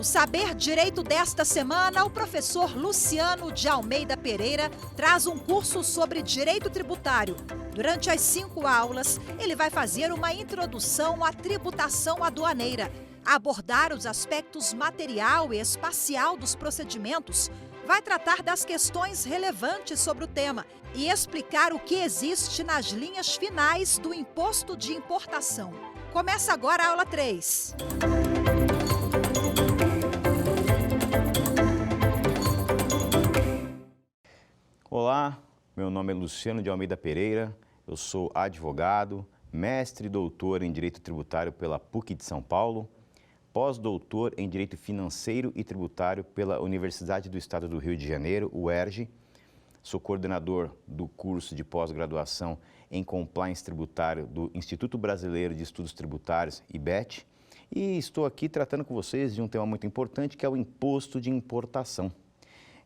No Saber Direito desta semana, o professor Luciano de Almeida Pereira traz um curso sobre direito tributário. Durante as 5 aulas, ele vai fazer uma introdução à tributação aduaneira, abordar os aspectos material e espacial dos procedimentos, vai tratar das questões relevantes sobre o tema e explicar o que existe nas linhas finais do imposto de importação. Começa agora a aula 3. Olá, meu nome é Luciano de Almeida Pereira, eu sou advogado, mestre e doutor em Direito Tributário pela PUC de São Paulo, pós-doutor em Direito Financeiro e Tributário pela Universidade do Estado do Rio de Janeiro, UERJ. Sou coordenador do curso de pós-graduação em Compliance Tributário do Instituto Brasileiro de Estudos Tributários, IBET, e estou aqui tratando com vocês de um tema muito importante que é o imposto de importação.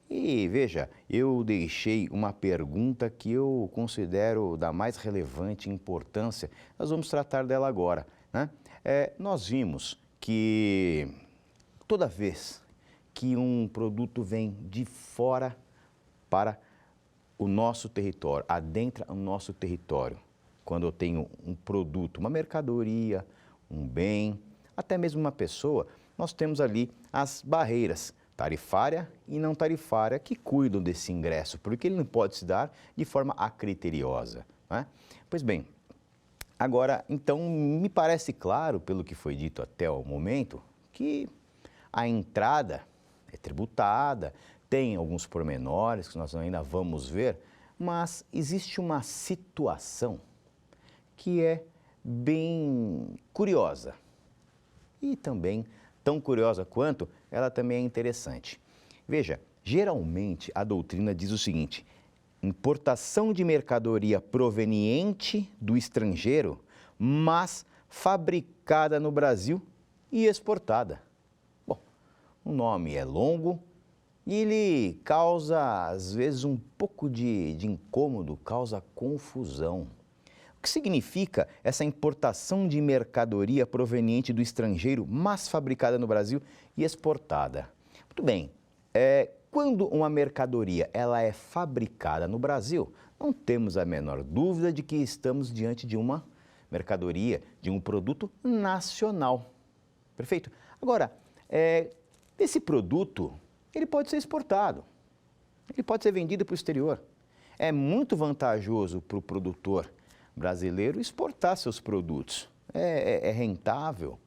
E veja, eu deixei uma pergunta que eu considero da mais relevante importância. Nós vamos tratar dela agora, né? Nós vimos que toda vez que um produto vem de fora para o nosso território, adentra o nosso território, quando eu tenho um produto, uma mercadoria, um bem, até mesmo uma pessoa, nós temos ali as barreiras tarifária e não tarifária que cuidam desse ingresso, porque ele não pode se dar de forma acriteriosa, né? Pois bem, agora, então, me parece claro, pelo que foi dito até o momento, que a entrada é tributada, tem alguns pormenores que nós ainda vamos ver, mas existe uma situação que é bem curiosa e também tão curiosa quanto, ela também é interessante. Veja, geralmente a doutrina diz o seguinte: importação de mercadoria proveniente do estrangeiro, mas fabricada no Brasil e exportada. Bom, o nome é longo e ele causa, às vezes, um pouco de incômodo, causa confusão. O que significa essa importação de mercadoria proveniente do estrangeiro, mas fabricada no Brasil e exportada? Muito bem, quando uma mercadoria ela é fabricada no Brasil, não temos a menor dúvida de que estamos diante de uma mercadoria, de um produto nacional. Perfeito? Agora, esse produto, ele pode ser exportado, ele pode ser vendido para o exterior. É muito vantajoso para o produtor brasileiro exportar seus produtos. É rentável.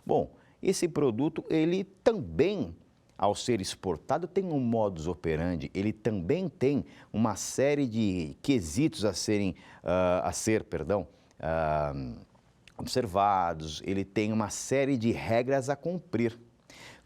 Bom, esse produto, ele também, ao ser exportado, tem um modus operandi, ele também tem uma série de quesitos a ser observados, ele tem uma série de regras a cumprir.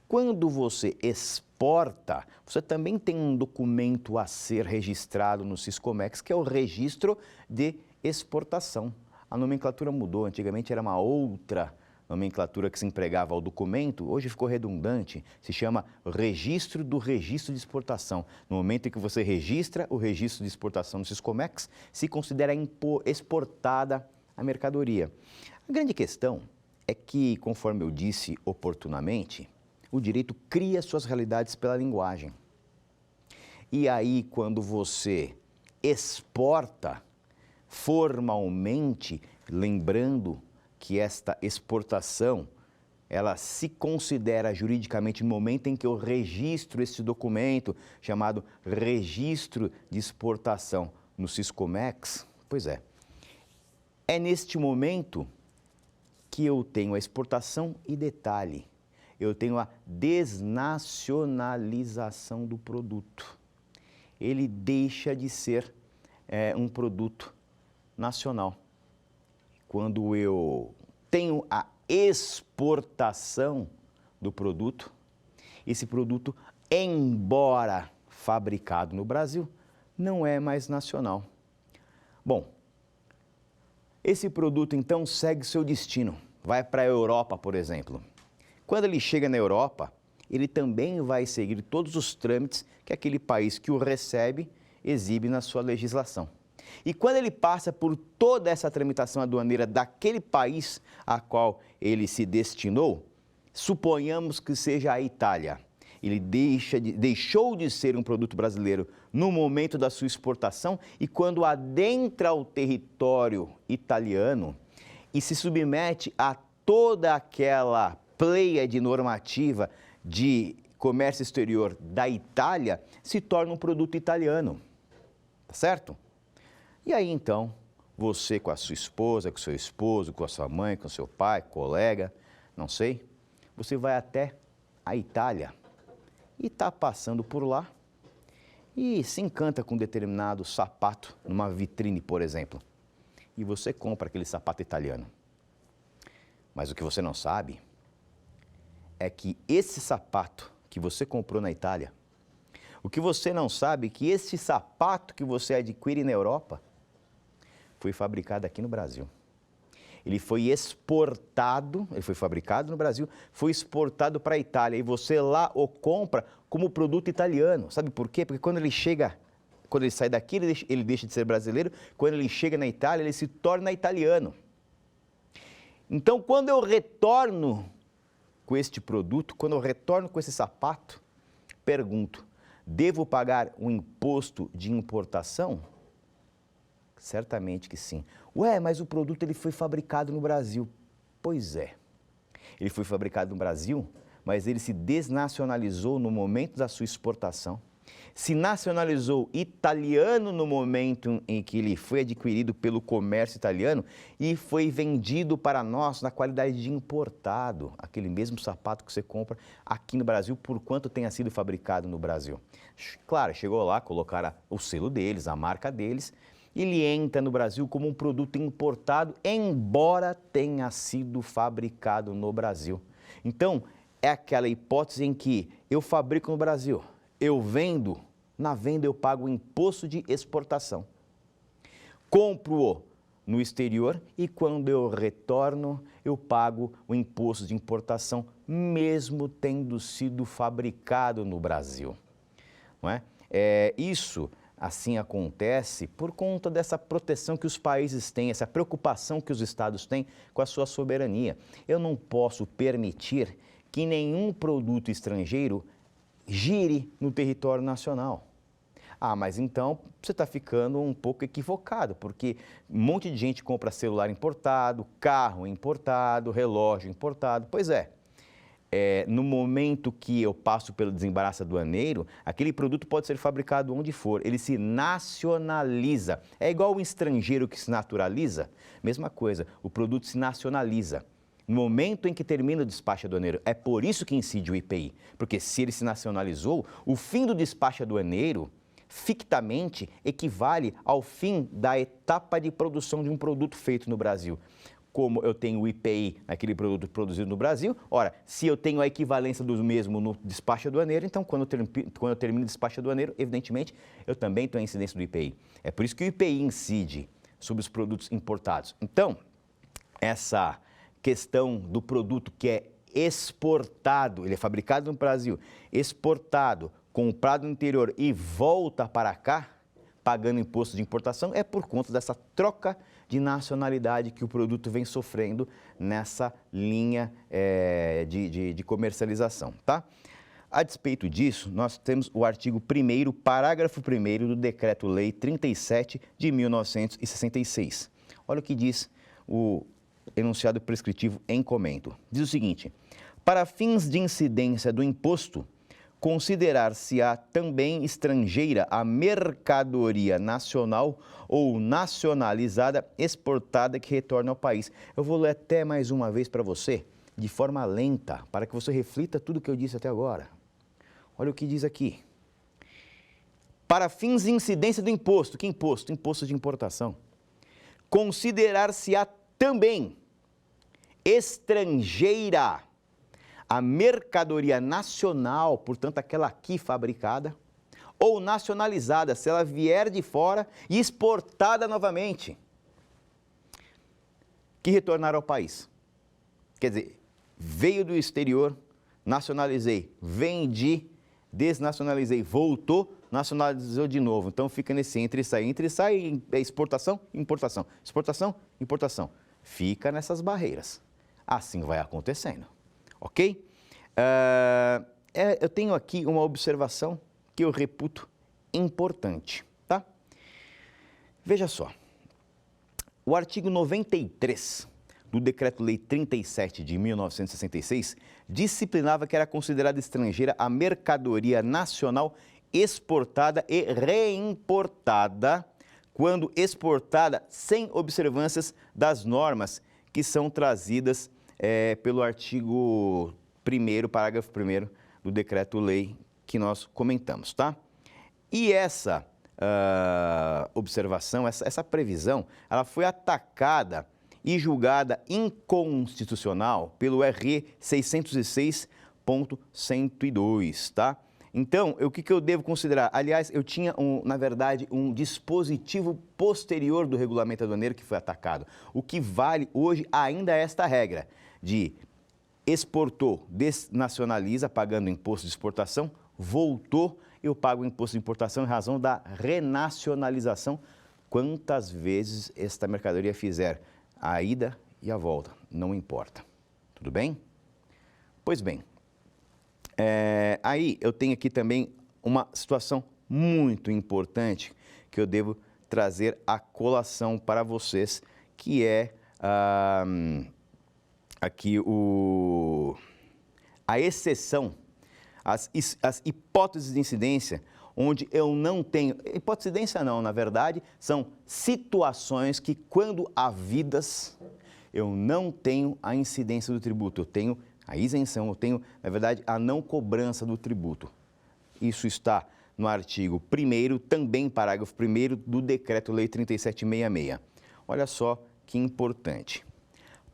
Quando você exporta, você também tem um documento a ser registrado no Siscomex, que é o registro de exportação. A nomenclatura mudou, antigamente era uma outra nomenclatura que se empregava ao documento, hoje ficou redundante, se chama registro do registro de exportação. No momento em que você registra o registro de exportação no Siscomex, se considera exportada a mercadoria. A grande questão é que, conforme eu disse oportunamente, o direito cria suas realidades pela linguagem. E aí, quando você exporta formalmente, lembrando que esta exportação, ela se considera juridicamente no momento em que eu registro esse documento, chamado Registro de Exportação no Siscomex, pois é neste momento que eu tenho a exportação e detalhe, eu tenho a desnacionalização do produto. Ele deixa de ser um produto nacional. Quando eu tenho a exportação do produto, esse produto, embora fabricado no Brasil, não é mais nacional. Bom, esse produto então segue seu destino, vai para a Europa, por exemplo. Quando ele chega na Europa, ele também vai seguir todos os trâmites que aquele país que o recebe exibe na sua legislação. E quando ele passa por toda essa tramitação aduaneira daquele país a qual ele se destinou, Suponhamos que seja a Itália. Ele deixou de ser um produto brasileiro no momento da sua exportação e quando adentra o território italiano e se submete a toda aquela pleiade normativa de comércio exterior da Itália, se torna um produto italiano, tá certo? E aí então, você com a sua esposa, com o seu esposo, com a sua mãe, com o seu pai, colega, não sei, você vai até a Itália e está passando por lá e se encanta com um determinado sapato numa vitrine, por exemplo, e você compra aquele sapato italiano. Mas o que você não sabe é que esse sapato que você comprou na Itália, o que você não sabe é que esse sapato que você adquire na Europa foi fabricado aqui no Brasil. Ele foi exportado, ele foi fabricado no Brasil, foi exportado para a Itália e você lá o compra como produto italiano. Sabe por quê? Porque quando ele sai daqui, ele deixa de ser brasileiro, quando ele chega na Itália, ele se torna italiano. Então, quando eu retorno com este produto, quando eu retorno com esse sapato, pergunto, devo pagar um imposto de importação? Certamente que sim. Ué, mas o produto ele foi fabricado no Brasil. Pois é, ele foi fabricado no Brasil, mas ele se desnacionalizou no momento da sua exportação. Se nacionalizou italiano no momento em que ele foi adquirido pelo comércio italiano e foi vendido para nós na qualidade de importado, aquele mesmo sapato que você compra aqui no Brasil, por quanto tenha sido fabricado no Brasil. Claro, chegou lá, colocaram o selo deles, a marca deles, ele entra no Brasil como um produto importado, embora tenha sido fabricado no Brasil. Então, é aquela hipótese em que eu fabrico no Brasil, eu vendo, na venda eu pago o imposto de exportação. Compro-o no exterior e quando eu retorno, eu pago o imposto de importação, mesmo tendo sido fabricado no Brasil. Não é? Isso assim acontece por conta dessa proteção que os países têm, essa preocupação que os estados têm com a sua soberania. Eu não posso permitir que nenhum produto estrangeiro gire no território nacional. Ah, mas então você está ficando um pouco equivocado, porque um monte de gente compra celular importado, carro importado, relógio importado. Pois é. No momento que eu passo pelo desembaraço aduaneiro, aquele produto pode ser fabricado onde for, ele se nacionaliza. É igual o estrangeiro que se naturaliza? Mesma coisa, o produto se nacionaliza. No momento em que termina o despacho aduaneiro, é por isso que incide o IPI, porque se ele se nacionalizou, o fim do despacho aduaneiro, fictamente, equivale ao fim da etapa de produção de um produto feito no Brasil. Como eu tenho o IPI naquele produto produzido no Brasil, ora, se eu tenho a equivalência do mesmo no despacho aduaneiro, então quando eu termino o despacho aduaneiro, evidentemente, eu também tenho a incidência do IPI. É por isso que o IPI incide sobre os produtos importados. Então, essa questão do produto que é exportado, ele é fabricado no Brasil, exportado, comprado no interior e volta para cá, pagando imposto de importação, é por conta dessa troca de nacionalidade que o produto vem sofrendo nessa linha de comercialização, tá? A despeito disso, nós temos o artigo 1º, parágrafo 1º do Decreto-Lei 37 de 1966. Olha o que diz o enunciado prescritivo em comento. Diz o seguinte: para fins de incidência do imposto, considerar-se-á também estrangeira a mercadoria nacional ou nacionalizada exportada que retorna ao país. Eu vou ler até mais uma vez para você, de forma lenta, para que você reflita tudo o que eu disse até agora. Olha o que diz aqui. Para fins de incidência do imposto. Que imposto? Imposto de importação. Considerar-se-á também estrangeira a mercadoria nacional, portanto, aquela aqui fabricada, ou nacionalizada, se ela vier de fora e exportada novamente, que retornar ao país. Quer dizer, veio do exterior, nacionalizei, vendi, desnacionalizei, voltou, nacionalizou de novo. Então, fica nesse entre e sai, exportação, importação, exportação, importação. Fica nessas barreiras. Assim vai acontecendo. ok? Eu tenho aqui uma observação que eu reputo importante, tá? Veja só, o artigo 93 do Decreto-Lei 37 de 1966 disciplinava que era considerada estrangeira a mercadoria nacional exportada e reimportada quando exportada sem observâncias das normas que são trazidas pelo artigo 1º, parágrafo 1º do Decreto-Lei que nós comentamos, tá? E essa observação, essa previsão, ela foi atacada e julgada inconstitucional pelo RE 606.102, tá? Então, o que eu devo considerar? Aliás, eu tinha, na verdade, um dispositivo posterior do regulamento aduaneiro que foi atacado. O que vale hoje ainda é esta regra de exportou, desnacionaliza, pagando imposto de exportação, voltou, eu pago o imposto de importação em razão da renacionalização. Quantas vezes esta mercadoria fizer a ida e a volta, não importa. Tudo bem? Pois bem, aí eu tenho aqui também uma situação muito importante que eu devo trazer à colação para vocês, que é aqui a exceção, as hipóteses de incidência, onde eu não tenho... Hipótese de incidência não, na verdade, são situações que, quando havidas, eu não tenho a incidência do tributo, eu tenho a isenção, eu tenho, na verdade, a não cobrança do tributo. Isso está no artigo 1º, também parágrafo 1º do Decreto-Lei 3766. Olha só que importante.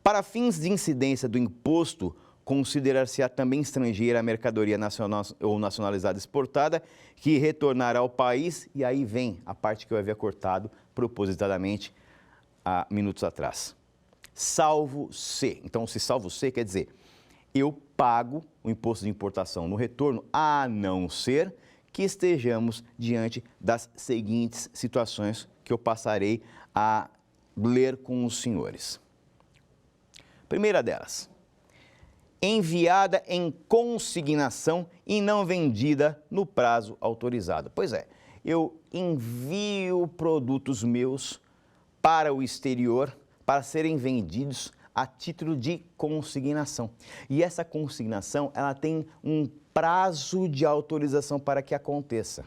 Para fins de incidência do imposto, considerar-se-á também estrangeira a mercadoria nacional ou nacionalizada exportada que retornar ao país, e aí vem a parte que eu havia cortado propositadamente há minutos atrás. Salvo se. Então, se salvo se, quer dizer, eu pago o imposto de importação no retorno, a não ser que estejamos diante das seguintes situações que eu passarei a ler com os senhores. Primeira delas, enviada em consignação e não vendida no prazo autorizado. Pois é, eu envio produtos meus para o exterior para serem vendidos a título de consignação. E essa consignação, ela tem um prazo de autorização para que aconteça.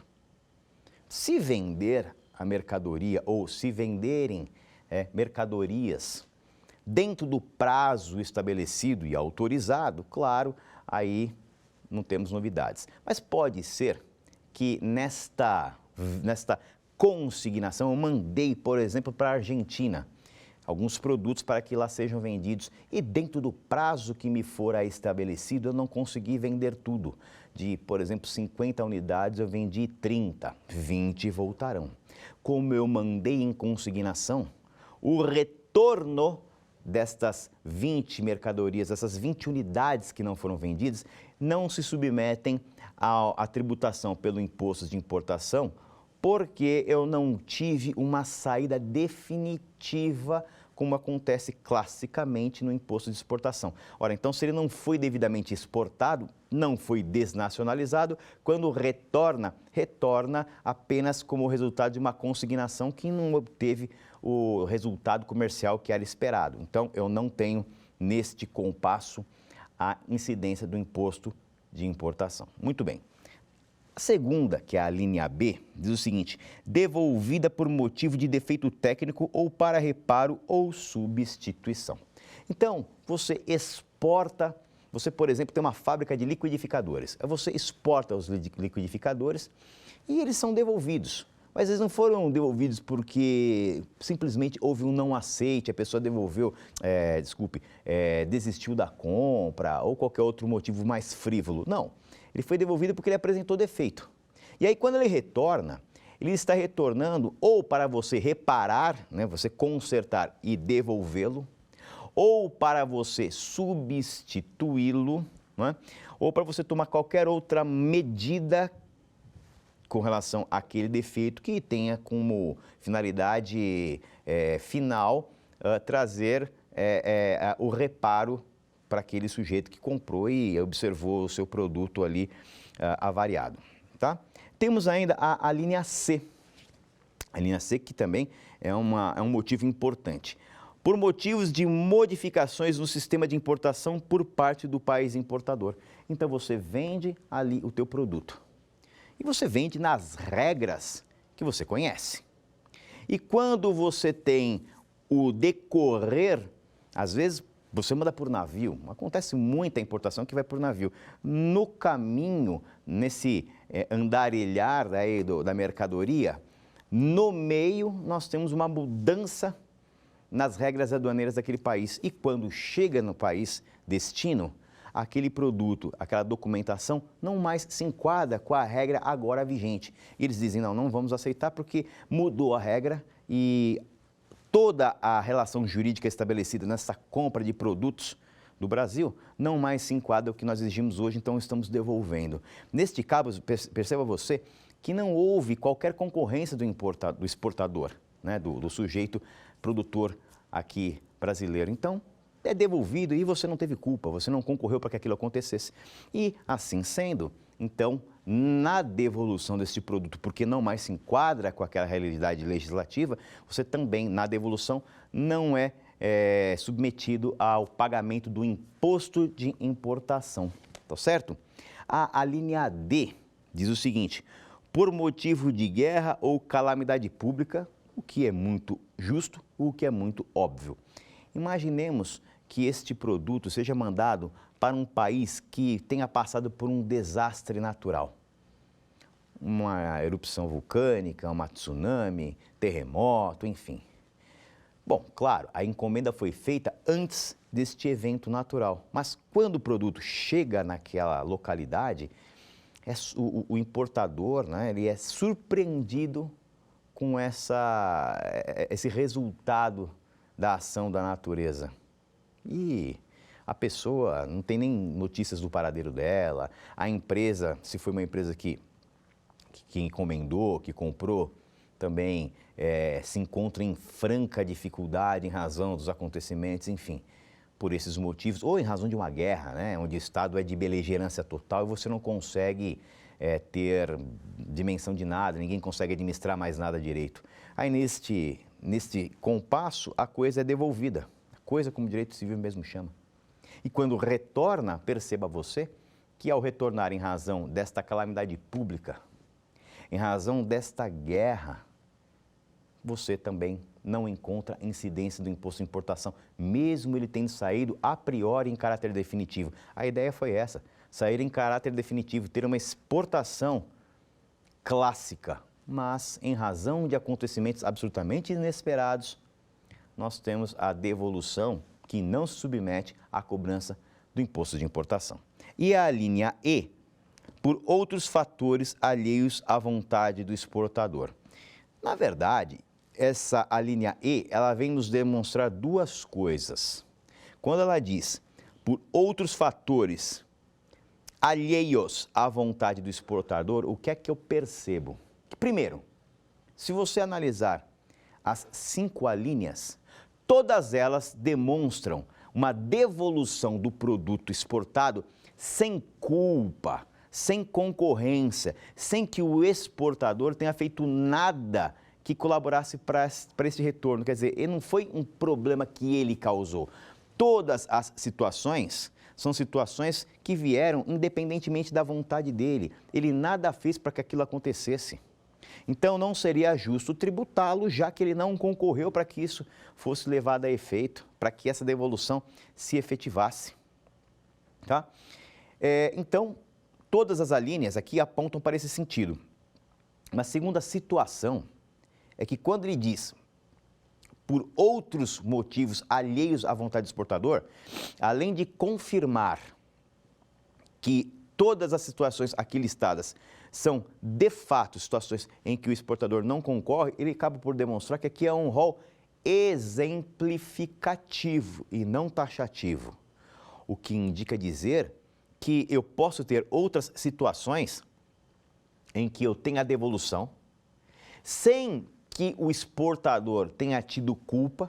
Se vender a mercadoria ou se venderem mercadorias dentro do prazo estabelecido e autorizado, claro, aí não temos novidades. Mas pode ser que nesta consignação eu mandei, por exemplo, para a Argentina alguns produtos para que lá sejam vendidos e dentro do prazo que me for estabelecido eu não consegui vender tudo. De, por exemplo, 50 unidades eu vendi 30, 20 voltarão. Como eu mandei em consignação, o retorno destas 20 mercadorias, essas 20 unidades que não foram vendidas, não se submetem à tributação pelo imposto de importação, porque eu não tive uma saída definitiva, como acontece classicamente no imposto de exportação. Ora, então, se ele não foi devidamente exportado, não foi desnacionalizado, quando retorna apenas como resultado de uma consignação que não obteve o resultado comercial que era esperado. Então, eu não tenho, neste compasso, a incidência do imposto de importação. Muito bem. A segunda, que é a linha B, diz o seguinte: devolvida por motivo de defeito técnico ou para reparo ou substituição. Então, você exporta, você, por exemplo, tem uma fábrica de liquidificadores. Você exporta os liquidificadores e eles são devolvidos. Mas eles não foram devolvidos porque simplesmente houve um não aceite, a pessoa devolveu, desistiu da compra ou qualquer outro motivo mais frívolo. Não, ele foi devolvido porque ele apresentou defeito. E aí quando ele retorna, ele está retornando ou para você reparar, né, você consertar e devolvê-lo, ou para você substituí-lo, né, ou para você tomar qualquer outra medida com relação àquele defeito que tenha como finalidade final trazer o reparo para aquele sujeito que comprou e observou o seu produto ali avariado. Tá? Temos ainda a linha C. A linha C que também é um motivo importante. Por motivos de modificações no sistema de importação por parte do país importador. Então você vende ali o teu produto. E você vende nas regras que você conhece. E quando você tem o decorrer, às vezes você manda por navio, acontece muita importação que vai por navio. No caminho, nesse andarilhar aí da mercadoria, no meio nós temos uma mudança nas regras aduaneiras daquele país. E quando chega no país destino, aquele produto, aquela documentação não mais se enquadra com a regra agora vigente. E eles dizem, não vamos aceitar porque mudou a regra e toda a relação jurídica estabelecida nessa compra de produtos do Brasil não mais se enquadra o que nós exigimos hoje, então estamos devolvendo. Neste caso, perceba você que não houve qualquer concorrência do exportador, né, do sujeito produtor aqui brasileiro. Então, é devolvido e você não teve culpa, você não concorreu para que aquilo acontecesse. E, assim sendo, então, na devolução desse produto, porque não mais se enquadra com aquela realidade legislativa, você também, na devolução, não é submetido ao pagamento do imposto de importação. Tá certo? A linha D diz o seguinte: por motivo de guerra ou calamidade pública, o que é muito justo, o que é muito óbvio. Imaginemos que este produto seja mandado para um país que tenha passado por um desastre natural. Uma erupção vulcânica, uma tsunami, terremoto, enfim. Bom, claro, a encomenda foi feita antes deste evento natural, mas quando o produto chega naquela localidade, o importador, né, ele é surpreendido com esse resultado da ação da natureza. E a pessoa não tem nem notícias do paradeiro dela, a empresa, se foi uma empresa que encomendou, que comprou, também se encontra em franca dificuldade em razão dos acontecimentos, enfim, por esses motivos, ou em razão de uma guerra, né, onde o Estado é de beligerância total e você não consegue ter dimensão de nada, ninguém consegue administrar mais nada direito. Aí neste compasso, a coisa é devolvida, a coisa como direito civil mesmo chama. E quando retorna, perceba você que ao retornar em razão desta calamidade pública, em razão desta guerra, você também não encontra incidência do imposto de importação, mesmo ele tendo saído a priori em caráter definitivo. A ideia foi essa, sair em caráter definitivo, ter uma exportação clássica, mas em razão de acontecimentos absolutamente inesperados, nós temos a devolução que não se submete à cobrança do imposto de importação. E a linha E, por outros fatores alheios à vontade do exportador. Na verdade, a linha E, ela vem nos demonstrar duas coisas. Quando ela diz, por outros fatores alheios à vontade do exportador, o que é que eu percebo? Primeiro, se você analisar as 5 alíneas, todas elas demonstram uma devolução do produto exportado sem culpa, sem concorrência, sem que o exportador tenha feito nada que colaborasse para esse retorno. Quer dizer, não foi um problema que ele causou. Todas as situações são situações que vieram independentemente da vontade dele. Ele nada fez para que aquilo acontecesse. Então, não seria justo tributá-lo, já que ele não concorreu para que isso fosse levado a efeito, para que essa devolução se efetivasse. Tá? Então, todas as alíneas aqui apontam para esse sentido. Mas, segunda situação, é que quando ele diz, por outros motivos alheios à vontade do exportador, além de confirmar que todas as situações aqui listadas são, de fato, situações em que o exportador não concorre, ele acaba por demonstrar que aqui é um rol exemplificativo e não taxativo. O que indica dizer que eu posso ter outras situações em que eu tenho a devolução, sem que o exportador tenha tido culpa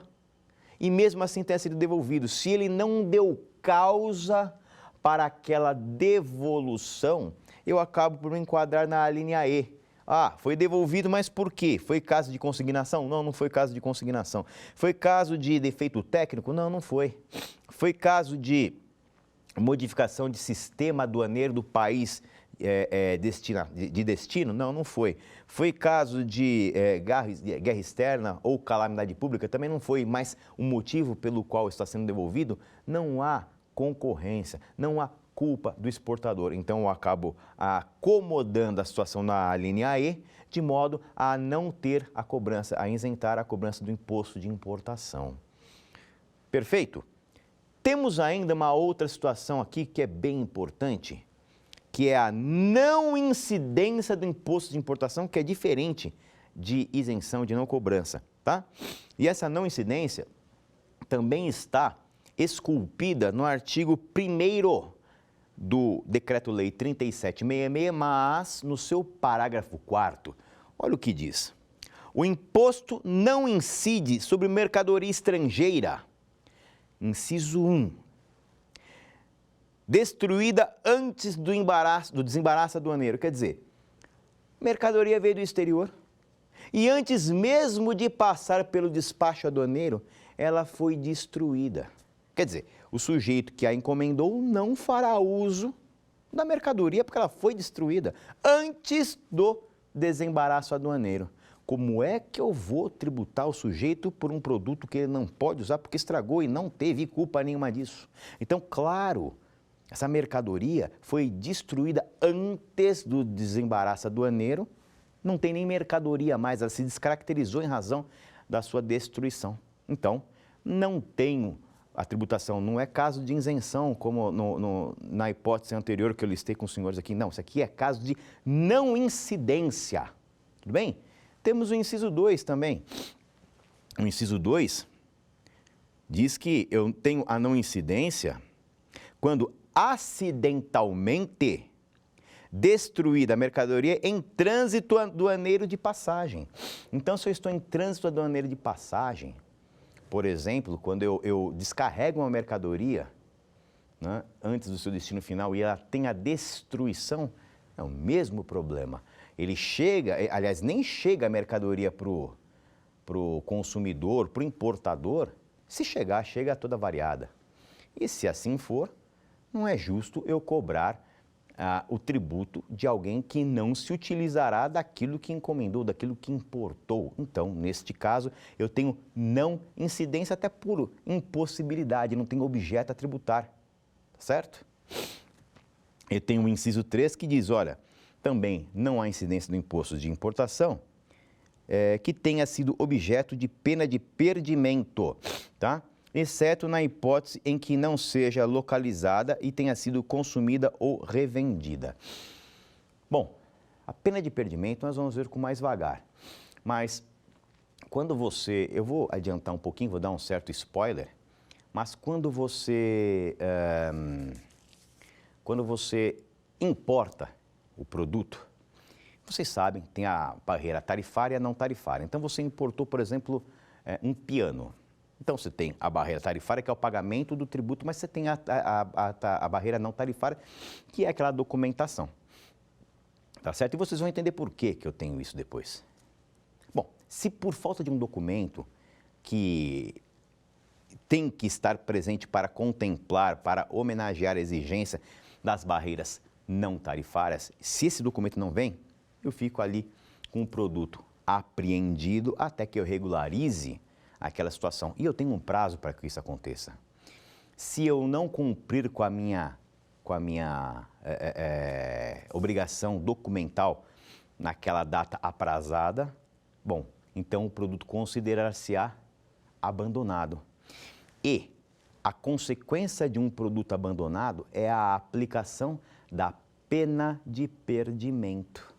e mesmo assim tenha sido devolvido. Se ele não deu causa para aquela devolução, eu acabo por me enquadrar na linha E. Ah, foi devolvido, mas por quê? Foi caso de consignação? Não, não foi caso de consignação. Foi caso de defeito técnico? Não, não foi. Foi caso de modificação de sistema aduaneiro do país de destino? Não, não foi. Foi caso de guerra externa ou calamidade pública? Também não foi. Mas o motivo pelo qual está sendo devolvido, não há concorrência, não há culpa do exportador. Então, eu acabo acomodando a situação na linha E, de modo a não ter a cobrança, a isentar a cobrança do imposto de importação. Perfeito? Temos ainda uma outra situação aqui que é bem importante, que é a não incidência do imposto de importação, que é diferente de isenção, de não cobrança, tá? E essa não incidência também está esculpida no artigo 1º do Decreto-Lei 3766, mas no seu parágrafo 4º, olha o que diz. O imposto não incide sobre mercadoria estrangeira. Inciso 1. Destruída antes do desembaraço aduaneiro. Quer dizer, mercadoria veio do exterior e antes mesmo de passar pelo despacho aduaneiro, ela foi destruída. Quer dizer, o sujeito que a encomendou não fará uso da mercadoria porque ela foi destruída antes do desembaraço aduaneiro. Como é que eu vou tributar o sujeito por um produto que ele não pode usar porque estragou e não teve culpa nenhuma disso? Então, claro, essa mercadoria foi destruída antes do desembaraço aduaneiro, não tem nem mercadoria mais, ela se descaracterizou em razão da sua destruição. Então, não tenho a tributação, não é caso de isenção, como na hipótese anterior que eu listei com os senhores aqui. Não, isso aqui é caso de não incidência. Tudo bem? Temos o inciso 2 também. O inciso 2 diz que eu tenho a não incidência quando acidentalmente destruída a mercadoria em trânsito aduaneiro de passagem. Então, se eu estou em trânsito aduaneiro de passagem, por exemplo, quando eu descarrego uma mercadoria, né, antes do seu destino final e ela tem a destruição, é o mesmo problema. Ele chega, aliás, nem chega a mercadoria para o consumidor, para o importador. Se chegar, chega toda variada. E se assim for, não é justo eu cobrar o tributo de alguém que não se utilizará daquilo que encomendou, daquilo que importou. Então, neste caso, eu tenho não incidência até por impossibilidade, não tenho objeto a tributar, tá certo? Eu tenho o inciso 3 que diz, olha, também não há incidência do imposto de importação que tenha sido objeto de pena de perdimento, tá? Exceto na hipótese em que não seja localizada e tenha sido consumida ou revendida. Bom, a pena de perdimento nós vamos ver com mais vagar, mas quando eu vou adiantar um pouquinho, vou dar um certo spoiler, mas quando você importa o produto, vocês sabem, tem a barreira tarifária e a não tarifária. Então você importou, por exemplo, um piano. Então, você tem a barreira tarifária, que é o pagamento do tributo, mas você tem a barreira não tarifária, que é aquela documentação. Tá certo? E vocês vão entender por que eu tenho isso depois. Bom, se por falta de um documento que tem que estar presente para contemplar, para homenagear a exigência das barreiras não tarifárias, se esse documento não vem, eu fico ali com o produto apreendido até que eu regularize aquela situação. E eu tenho um prazo para que isso aconteça. Se eu não cumprir com a minha obrigação documental naquela data aprazada, bom, então o produto considerar-se-á abandonado. E a consequência de um produto abandonado é a aplicação da pena de perdimento.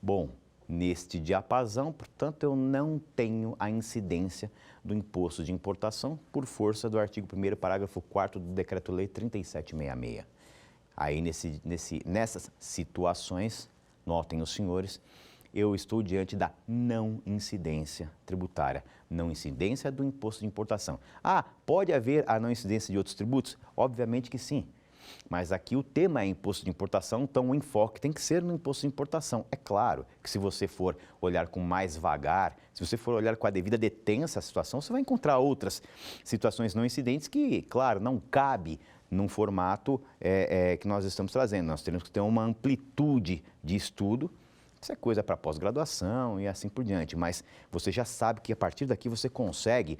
Bom, neste diapasão, portanto, eu não tenho a incidência do imposto de importação por força do artigo 1º, parágrafo 4º do Decreto-Lei 3766. Aí, nessas situações, notem os senhores, eu estou diante da não incidência tributária, não incidência do imposto de importação. Ah, pode haver a não incidência de outros tributos? Obviamente que sim. Mas aqui o tema é imposto de importação, então o enfoque tem que ser no imposto de importação. É claro que se você for olhar com mais vagar, se você for olhar com a devida detença a situação, você vai encontrar outras situações não incidentes que, claro, não cabe num formato que nós estamos trazendo. Nós temos que ter uma amplitude de estudo. Isso é coisa para pós-graduação e assim por diante, mas você já sabe que a partir daqui você consegue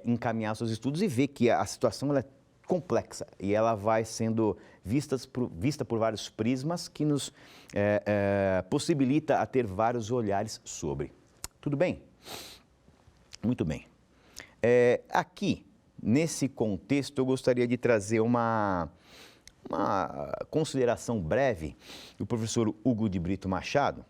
encaminhar seus estudos e ver que a situação ela é complexa e ela vai sendo vista por vários prismas que nos possibilita a ter vários olhares sobre. Tudo bem? Muito bem. Aqui, nesse contexto, eu gostaria de trazer uma consideração breve do professor Hugo de Brito Machado,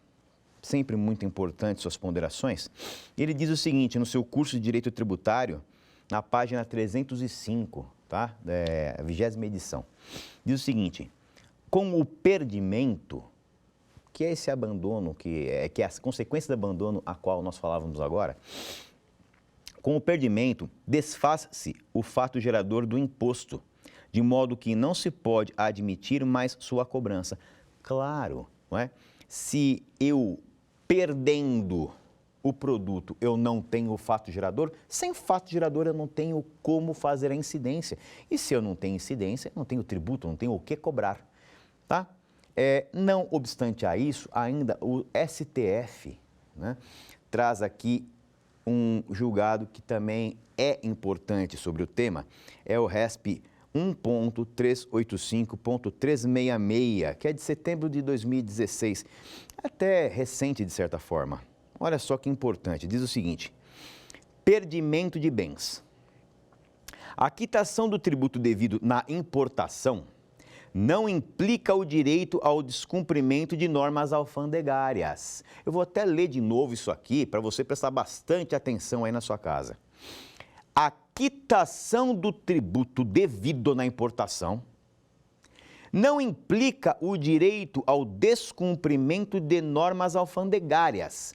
sempre muito importante suas ponderações. Ele diz o seguinte, no seu curso de Direito Tributário, na página 305, tá? A 20ª edição, diz o seguinte, com o perdimento, que é esse abandono, que é a consequência do abandono a qual nós falávamos agora, com o perdimento, desfaz-se o fato gerador do imposto, de modo que não se pode admitir mais sua cobrança. Claro, não é? Se eu perdendo o produto, eu não tenho o fato gerador, sem fato gerador eu não tenho como fazer a incidência. E se eu não tenho incidência, eu não tenho tributo, não tenho o que cobrar, tá? Não obstante a isso, ainda o STF, né, traz aqui um julgado que também é importante sobre o tema, é o RESP 1.385.366, que é de setembro de 2016, até recente de certa forma. Olha só que importante, diz o seguinte, perdimento de bens. A quitação do tributo devido na importação não implica o direito ao descumprimento de normas alfandegárias. Eu vou até ler de novo isso aqui para você prestar bastante atenção aí na sua casa. A quitação do tributo devido na importação não implica o direito ao descumprimento de normas alfandegárias.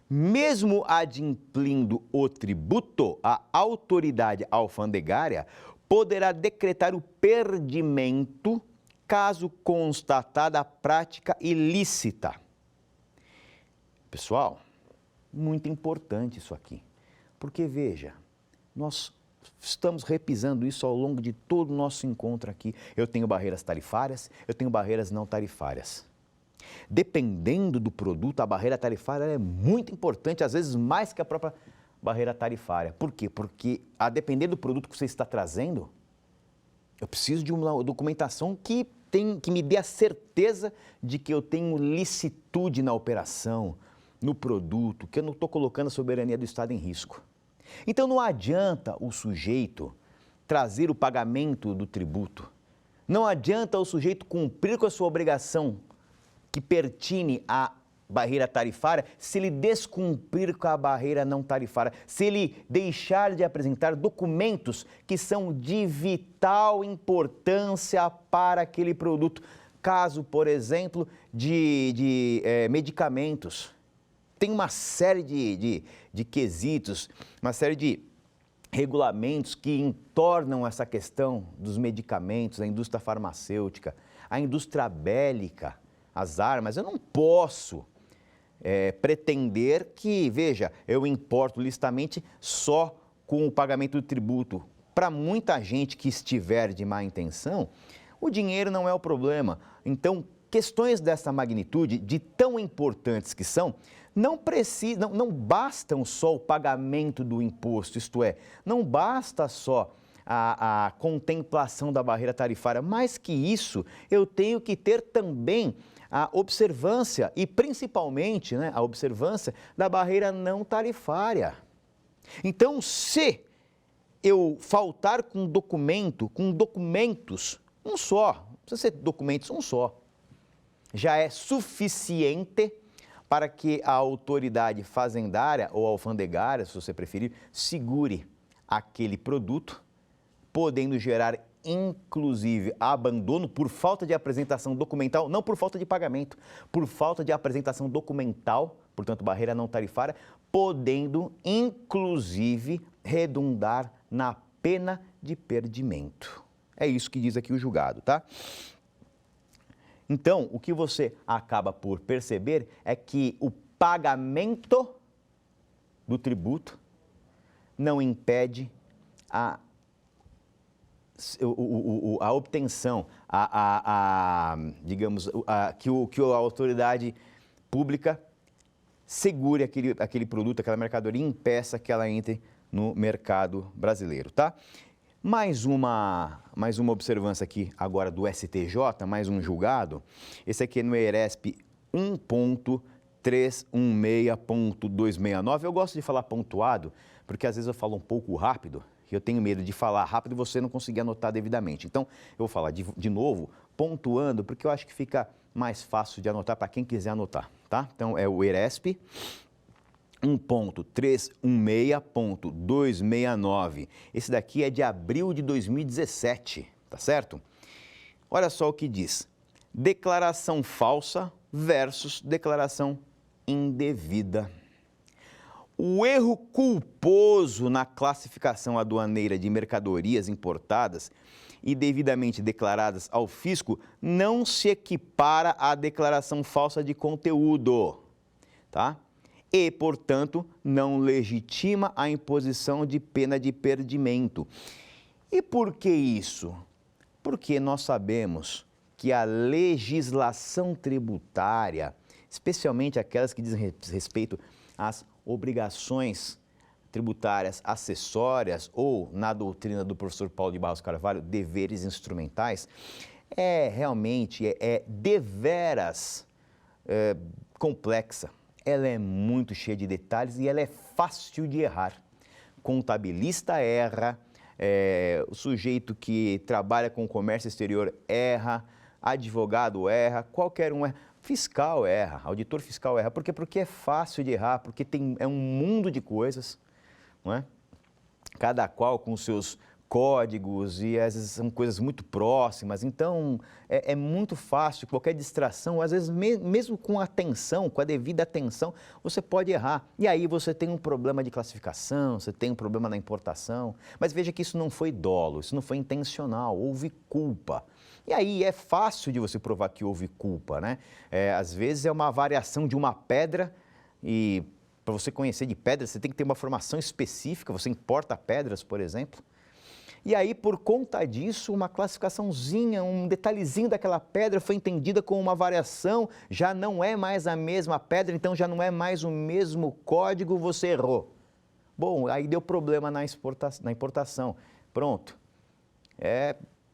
Mesmo adimplindo o tributo, a autoridade alfandegária poderá decretar o perdimento caso constatada a prática ilícita. Pessoal, muito importante isso aqui, porque veja, nós estamos repisando isso ao longo de todo o nosso encontro aqui. Eu tenho barreiras tarifárias, eu tenho barreiras não tarifárias. Dependendo do produto, a barreira tarifária é muito importante, às vezes mais que a própria barreira tarifária. Por quê? Porque, a depender do produto que você está trazendo, eu preciso de uma documentação que me dê a certeza de que eu tenho licitude na operação, no produto, que eu não estou colocando a soberania do Estado em risco. Então, não adianta o sujeito trazer o pagamento do tributo, não adianta o sujeito cumprir com a sua obrigação que pertine à barreira tarifária, se ele descumprir com a barreira não tarifária, se ele deixar de apresentar documentos que são de vital importância para aquele produto. Caso, por exemplo, de medicamentos. Tem uma série de quesitos, uma série de regulamentos que entornam essa questão dos medicamentos, a indústria farmacêutica, a indústria bélica, as armas. Eu não posso pretender que, veja, eu importo licitamente só com o pagamento do tributo. Para muita gente que estiver de má intenção, o dinheiro não é o problema. Então, questões dessa magnitude, de tão importantes que são, não bastam só o pagamento do imposto, isto é, não basta só a contemplação da barreira tarifária, mais que isso, eu tenho que ter também a observância e principalmente, né, a observância da barreira não tarifária. Então, se eu faltar com documentos, um só, não precisa ser documentos, um só, já é suficiente para que a autoridade fazendária ou alfandegária, se você preferir, segure aquele produto, podendo gerar inclusive, abandono por falta de apresentação documental, não por falta de pagamento, por falta de apresentação documental, portanto, barreira não tarifária, podendo, inclusive, redundar na pena de perdimento. É isso que diz aqui o julgado, tá? Então, o que você acaba por perceber é que o pagamento do tributo não impede a obtenção, digamos, que a autoridade pública segure aquele produto, aquela mercadoria, e impeça que ela entre no mercado brasileiro, tá? Mais uma observância aqui agora do STJ, mais um julgado. Esse aqui é no ERESP 1.316.269. Eu gosto de falar pontuado, porque às vezes eu falo um pouco rápido, e eu tenho medo de falar rápido e você não conseguir anotar devidamente. Então, eu vou falar de novo, pontuando, porque eu acho que fica mais fácil de anotar para quem quiser anotar, tá? Então, é o ERESP 1.316.269. Esse daqui é de abril de 2017, tá certo? Olha só o que diz. Declaração falsa versus declaração indevida. O erro culposo na classificação aduaneira de mercadorias importadas e devidamente declaradas ao fisco não se equipara à declaração falsa de conteúdo, tá? E, portanto, não legitima a imposição de pena de perdimento. E por que isso? Porque nós sabemos que a legislação tributária, especialmente aquelas que dizem respeito às obrigações tributárias acessórias ou, na doutrina do professor Paulo de Barros Carvalho, deveres instrumentais, realmente deveras complexa. Ela é muito cheia de detalhes e ela é fácil de errar. Contabilista erra, o sujeito que trabalha com comércio exterior erra, advogado erra, qualquer um erra, fiscal erra, auditor fiscal erra. Por quê? Porque é fácil de errar, porque é um mundo de coisas, não é? Cada qual com seus códigos e às vezes são coisas muito próximas, então é muito fácil, qualquer distração, às vezes mesmo com atenção, com a devida atenção, você pode errar. E aí você tem um problema de classificação, você tem um problema na importação, mas veja que isso não foi dolo, isso não foi intencional, houve culpa. E aí é fácil de você provar que houve culpa, né? Às vezes é uma variação de uma pedra e para você conhecer de pedras você tem que ter uma formação específica, você importa pedras, por exemplo. E aí, por conta disso, uma classificaçãozinha, um detalhezinho daquela pedra foi entendida como uma variação, já não é mais a mesma pedra, então já não é mais o mesmo código, você errou. Bom, aí deu problema na importação. Pronto.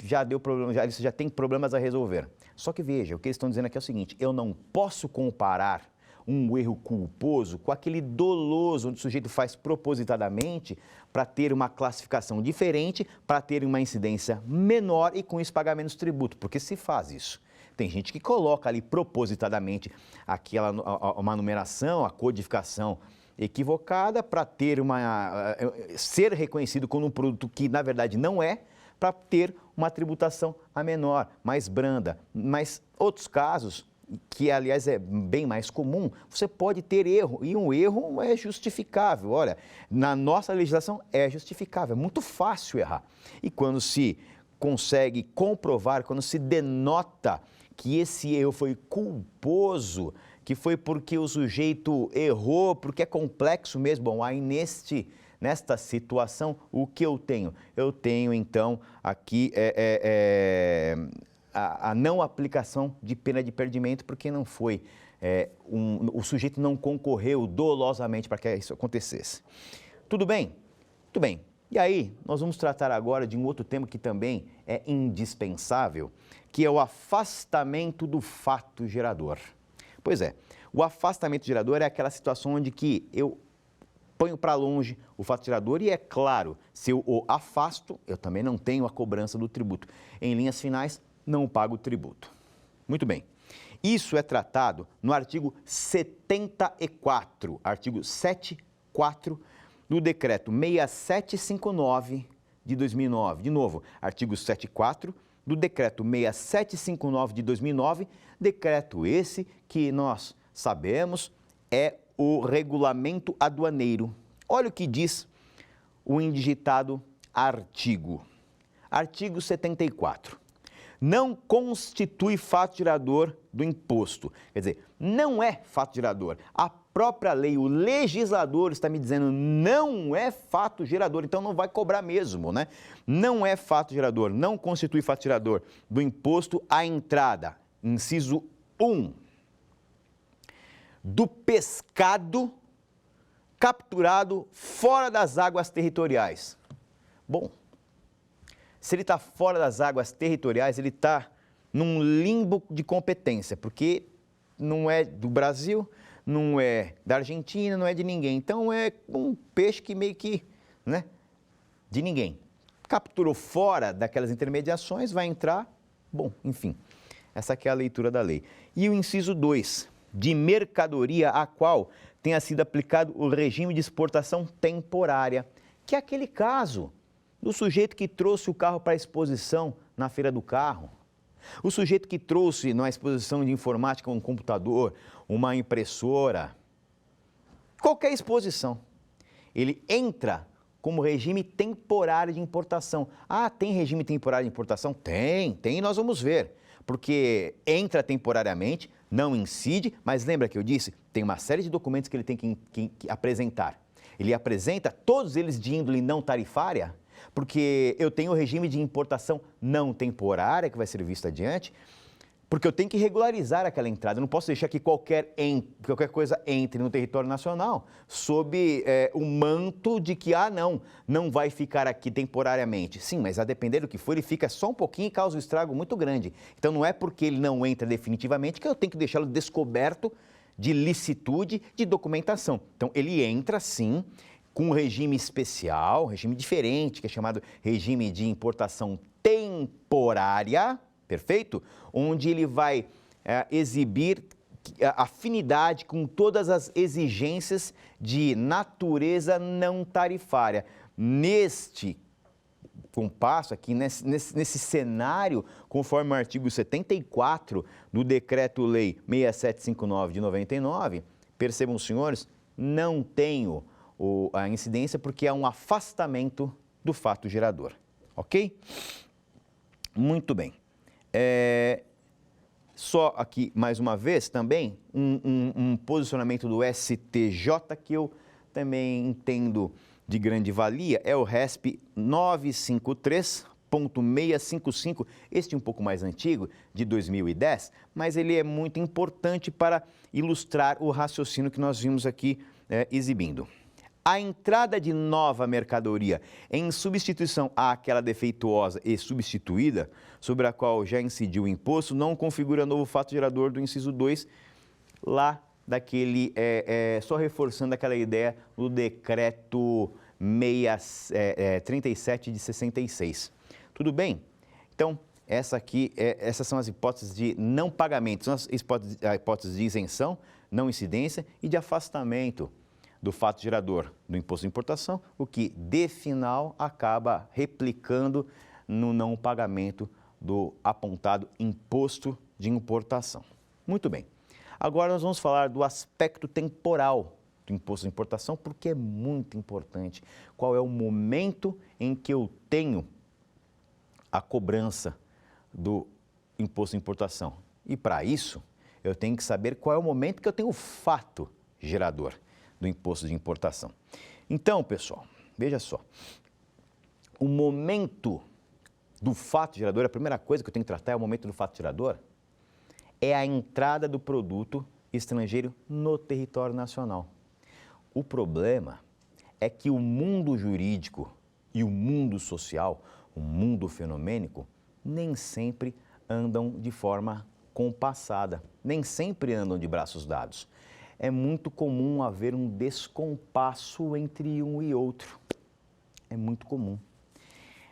Já deu problema, já tem problemas a resolver. Só que veja, o que eles estão dizendo aqui é o seguinte, eu não posso comparar um erro culposo com aquele doloso, onde o sujeito faz propositadamente para ter uma classificação diferente, para ter uma incidência menor e com isso pagar menos tributo, porque se faz isso. Tem gente que coloca ali propositadamente uma numeração, a codificação equivocada para ter ser reconhecido como um produto que na verdade não é, para ter uma tributação a menor, mais branda. Mas outros casos, que aliás é bem mais comum, você pode ter erro, e um erro é justificável. Olha, na nossa legislação é justificável, é muito fácil errar. E quando se consegue comprovar, quando se denota que esse erro foi culposo, que foi porque o sujeito errou, porque é complexo mesmo, bom, aí nesta situação, o que eu tenho? Eu tenho, então, aqui a não aplicação de pena de perdimento, porque não foi, o sujeito não concorreu dolosamente para que isso acontecesse. Tudo bem? Tudo bem. E aí, nós vamos tratar agora de um outro tema que também é indispensável, que é o afastamento do fato gerador. Pois é, o afastamento gerador é aquela situação onde que eu ponho para longe o fato gerador e, é claro, se eu o afasto, eu também não tenho a cobrança do tributo. Em linhas finais, não pago o tributo. Muito bem. Isso é tratado no artigo 74, artigo 74 do decreto 6759 de 2009. De novo, artigo 74 do decreto 6759 de 2009, decreto esse que nós sabemos é o regulamento aduaneiro. Olha o que diz o indigitado artigo. Artigo 74. Não constitui fato gerador do imposto. Quer dizer, não é fato gerador. A própria lei, o legislador está me dizendo não é fato gerador, então não vai cobrar mesmo, né? Não é fato gerador, não constitui fato gerador do imposto a entrada, inciso 1, do pescado capturado fora das águas territoriais. Bom, se ele está fora das águas territoriais, ele está num limbo de competência, porque não é do Brasil, não é da Argentina, não é de ninguém. Então é um peixe que meio que, né, de ninguém. Capturou fora daquelas intermediações, vai entrar, bom, enfim. Essa aqui é a leitura da lei. E o inciso 2, de mercadoria a qual tenha sido aplicado o regime de exportação temporária, que é aquele caso do sujeito que trouxe o carro para a exposição na feira do carro, o sujeito que trouxe na exposição de informática um computador, uma impressora, qualquer exposição, ele entra como regime temporário de importação. Ah, tem regime temporário de importação? Tem, nós vamos ver. Porque entra temporariamente, não incide, mas lembra que eu disse, tem uma série de documentos que ele tem que apresentar. Ele apresenta todos eles de índole não tarifária, porque eu tenho o regime de importação não temporária, que vai ser visto adiante, porque eu tenho que regularizar aquela entrada. Eu não posso deixar que qualquer coisa entre no território nacional sob o manto de que, não vai ficar aqui temporariamente. Sim, mas a depender do que for, ele fica só um pouquinho e causa um estrago muito grande. Então não é porque ele não entra definitivamente que eu tenho que deixá-lo descoberto de licitude de documentação. Então ele entra sim com um regime especial, regime diferente, que é chamado regime de importação temporária, perfeito? Onde ele vai exibir afinidade com todas as exigências de natureza não tarifária. Neste compasso aqui, nesse cenário, conforme o artigo 74 do Decreto-Lei 6759 de 99, percebam, senhores, não tenho a incidência porque é um afastamento do fato gerador, ok? Muito bem. Só aqui, mais uma vez, também, um posicionamento do STJ que eu também entendo de grande valia, é o RESP 953.655, este um pouco mais antigo, de 2010, mas ele é muito importante para ilustrar o raciocínio que nós vimos aqui exibindo. A entrada de nova mercadoria em substituição àquela defeituosa e substituída, sobre a qual já incidiu o imposto, não configura novo fato gerador do inciso 2, lá daquele, só reforçando aquela ideia do decreto 37 de 66. Tudo bem? Então, essas são as hipóteses de não pagamento, são as hipóteses de isenção, não incidência e de afastamento do fato gerador do imposto de importação, o que, de final, acaba replicando no não pagamento do apontado imposto de importação. Muito bem. Agora nós vamos falar do aspecto temporal do imposto de importação, porque é muito importante. Qual é o momento em que eu tenho a cobrança do imposto de importação? E, para isso, eu tenho que saber qual é o momento que eu tenho o fato gerador do imposto de importação. Então, pessoal, veja só, o momento do fato gerador, a primeira coisa que eu tenho que tratar é o momento do fato gerador, é a entrada do produto estrangeiro no território nacional. O problema é que o mundo jurídico e o mundo social, o mundo fenomênico, nem sempre andam de forma compassada, nem sempre andam de braços dados. É muito comum haver um descompasso entre um e outro. É muito comum.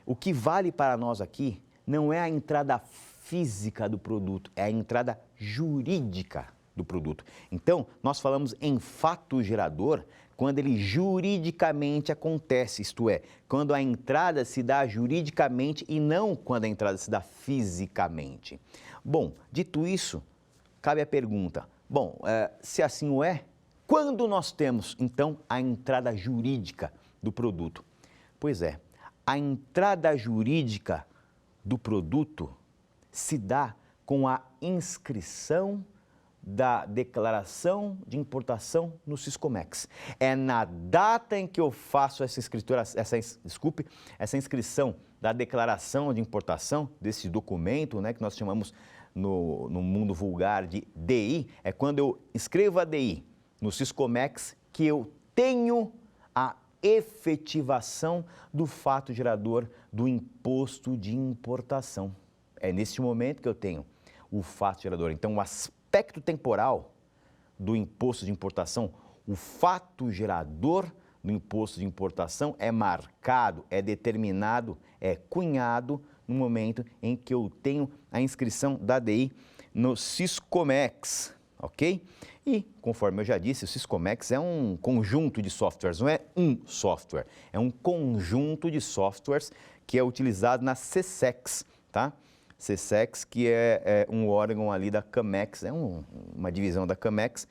O que vale para nós aqui não é a entrada física do produto, é a entrada jurídica do produto. Então, nós falamos em fato gerador quando ele juridicamente acontece, isto é, quando a entrada se dá juridicamente e não quando a entrada se dá fisicamente. Bom, dito isso, cabe a pergunta, se assim o é, quando nós temos, então, a entrada jurídica do produto? Pois é, a entrada jurídica do produto se dá com a inscrição da declaração de importação no Siscomex. É na data em que eu faço essa inscrição da declaração de importação, desse documento, né, que nós chamamos no mundo vulgar de DI, é quando eu escrevo a DI no Siscomex que eu tenho a efetivação do fato gerador do imposto de importação. É nesse momento que eu tenho o fato gerador. Então, o aspecto temporal do imposto de importação, o fato gerador do imposto de importação é marcado, é determinado, é cunhado no momento em que eu tenho a inscrição da DI no Siscomex, ok? E, conforme eu já disse, o Siscomex é um conjunto de softwares, não é um software, é um conjunto de softwares que é utilizado na CSEX, tá? CSEX, que é um órgão ali da Camex, é uma divisão da Camex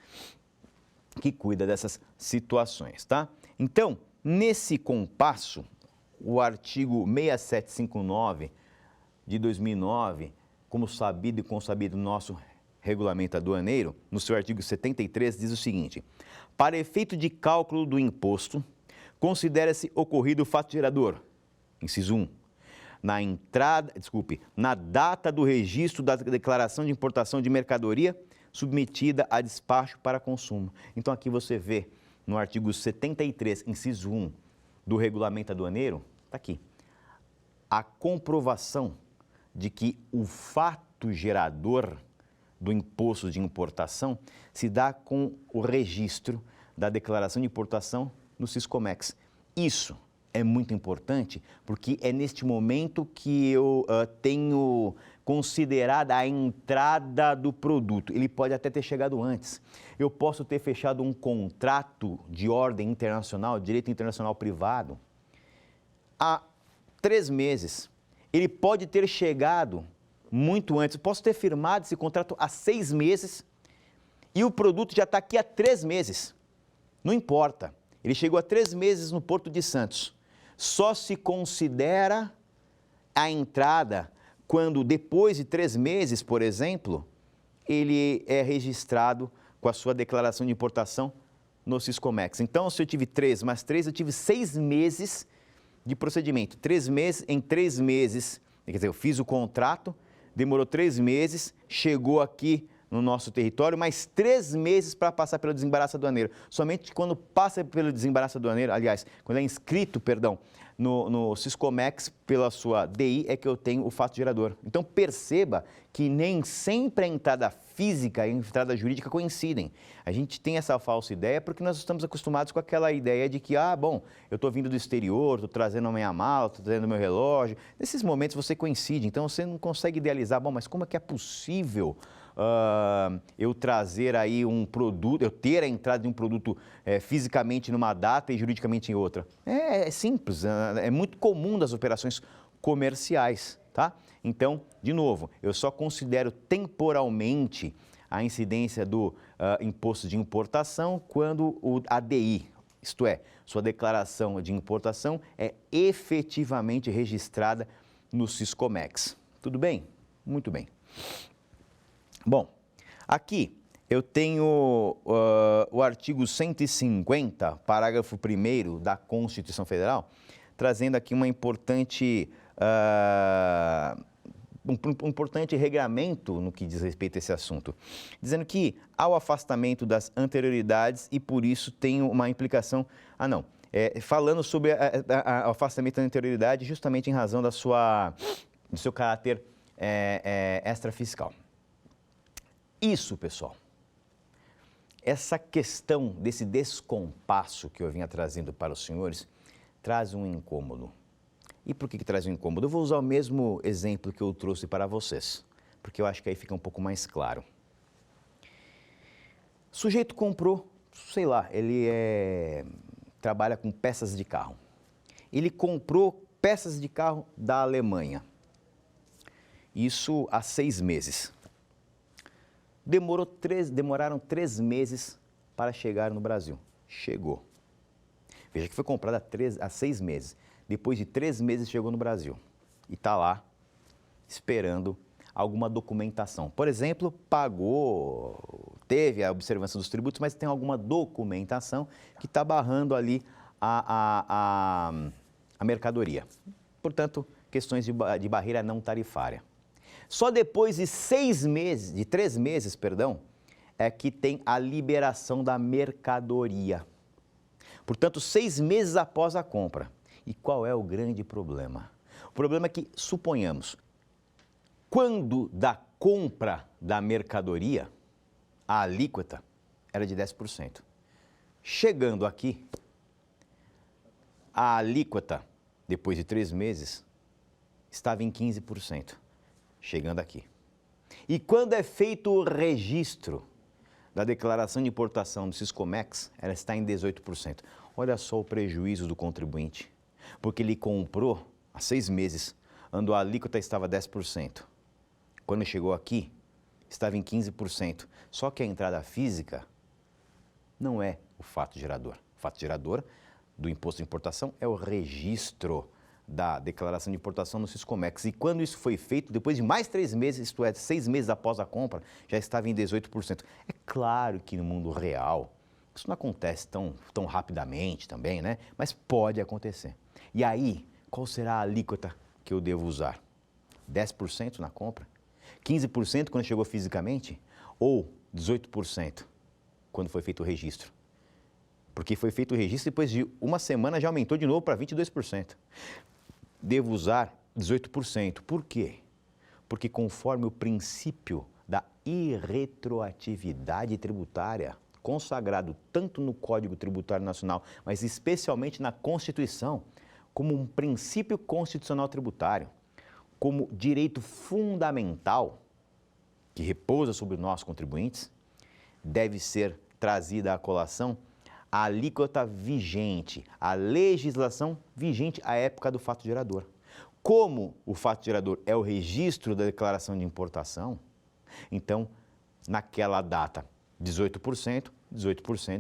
que cuida dessas situações, tá? Então, nesse compasso, o artigo 6759 de 2009, como sabido e consabido no nosso regulamento aduaneiro, no seu artigo 73, diz o seguinte: para efeito de cálculo do imposto, considera-se ocorrido o fato gerador, inciso 1, na data do registro da declaração de importação de mercadoria submetida a despacho para consumo. Então, aqui você vê no artigo 73, inciso 1 do regulamento aduaneiro, está aqui, a comprovação de que o fato gerador do imposto de importação se dá com o registro da declaração de importação no Siscomex. Isso é muito importante porque é neste momento que eu tenho considerada a entrada do produto. Ele pode até ter chegado antes. Eu posso ter fechado um contrato de ordem internacional, direito internacional privado, há 3 meses. Ele pode ter chegado muito antes. Eu posso ter firmado esse contrato há 6 meses e o produto já está aqui há 3 meses. Não importa. Ele chegou há 3 meses no Porto de Santos. Só se considera a entrada quando, depois de 3 meses, por exemplo, ele é registrado com a sua declaração de importação no Siscomex. Então, se eu tive 3 mais 3, eu tive 6 meses de procedimento. 3 meses, em 3 meses, quer dizer, eu fiz o contrato, demorou 3 meses, chegou aqui no nosso território, mais 3 meses para passar pelo desembaraço aduaneiro. Somente quando passa pelo desembaraço aduaneiro, aliás, quando é inscrito, no Siscomex pela sua DI, é que eu tenho o fato gerador. Então, perceba que nem sempre a entrada física e a entrada jurídica coincidem. A gente tem essa falsa ideia porque nós estamos acostumados com aquela ideia de que, eu estou vindo do exterior, estou trazendo a minha mala, estou trazendo o meu relógio. Nesses momentos você coincide, então você não consegue idealizar, mas como é que é possível eu trazer aí um produto, eu ter a entrada de um produto fisicamente numa data e juridicamente em outra? É simples, é muito comum das operações comerciais, tá? Então, de novo, eu só considero temporalmente a incidência do imposto de importação quando o ADI, isto é, sua declaração de importação é efetivamente registrada no Siscomex. Tudo bem? Muito bem. Bom, aqui eu tenho o artigo 150, parágrafo 1º da Constituição Federal, trazendo aqui um importante regramento no que diz respeito a esse assunto, dizendo que há o afastamento das anterioridades e por isso tem uma implicação, falando sobre o afastamento da anterioridade justamente em razão do seu caráter extrafiscal. Isso, pessoal, essa questão desse descompasso que eu vinha trazendo para os senhores, traz um incômodo. E por que traz um incômodo? Eu vou usar o mesmo exemplo que eu trouxe para vocês, porque eu acho que aí fica um pouco mais claro. O sujeito comprou sei lá, ele trabalha com peças de carro. Ele comprou peças de carro da Alemanha. Isso há 6 meses. Demoraram 3 meses para chegar no Brasil. Chegou. Veja que foi comprada há 6 meses. Depois de 3 meses chegou no Brasil. E está lá esperando alguma documentação. Por exemplo, pagou, teve a observância dos tributos, mas tem alguma documentação que está barrando ali a mercadoria. Portanto, questões de barreira não tarifária. Só depois de 3 meses, é que tem a liberação da mercadoria. Portanto, 6 meses após a compra. E qual é o grande problema? O problema é que, suponhamos, quando da compra da mercadoria, a alíquota era de 10%. Chegando aqui, a alíquota, depois de 3 meses, estava em 15%. Chegando aqui. E quando é feito o registro da declaração de importação do Siscomex, ela está em 18%. Olha só o prejuízo do contribuinte, porque ele comprou há 6 meses, quando a alíquota estava 10%. Quando chegou aqui, estava em 15%. Só que a entrada física não é o fato gerador. O fato gerador do imposto de importação é o registro da declaração de importação no Siscomex. E quando isso foi feito, depois de mais 3 meses, isto é, 6 meses após a compra, já estava em 18%. É claro que no mundo real, isso não acontece tão rapidamente também, né? Mas pode acontecer. E aí, qual será a alíquota que eu devo usar? 10% na compra? 15% quando chegou fisicamente? Ou 18% quando foi feito o registro? Porque foi feito o registro e depois de uma semana já aumentou de novo para 22%. Devo usar 18%. Por quê? Porque conforme o princípio da irretroatividade tributária, consagrado tanto no Código Tributário Nacional, mas especialmente na Constituição, como um princípio constitucional tributário, como direito fundamental que repousa sobre nós contribuintes, deve ser trazida à colação a alíquota vigente, a legislação vigente à época do fato gerador. Como o fato gerador é o registro da declaração de importação, então, naquela data, 18%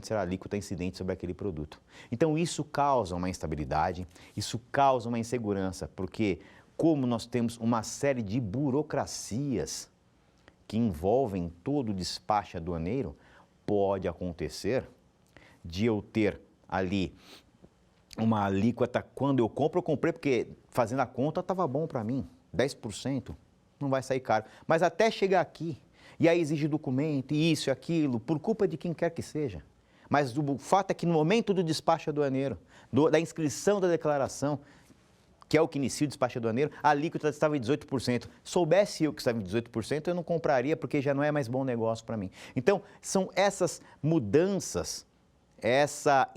será a alíquota incidente sobre aquele produto. Então, isso causa uma instabilidade, isso causa uma insegurança, porque como nós temos uma série de burocracias que envolvem todo o despacho aduaneiro, pode acontecer de eu ter ali uma alíquota, quando eu comprei porque fazendo a conta estava bom para mim, 10%, não vai sair caro. Mas até chegar aqui, e aí exige documento, isso e aquilo, por culpa de quem quer que seja. Mas o fato é que no momento do despacho aduaneiro, da inscrição da declaração, que é o que inicia o despacho aduaneiro, a alíquota estava em 18%. Soubesse eu que estava em 18%, eu não compraria, porque já não é mais bom negócio para mim. Então, são essas mudanças, essa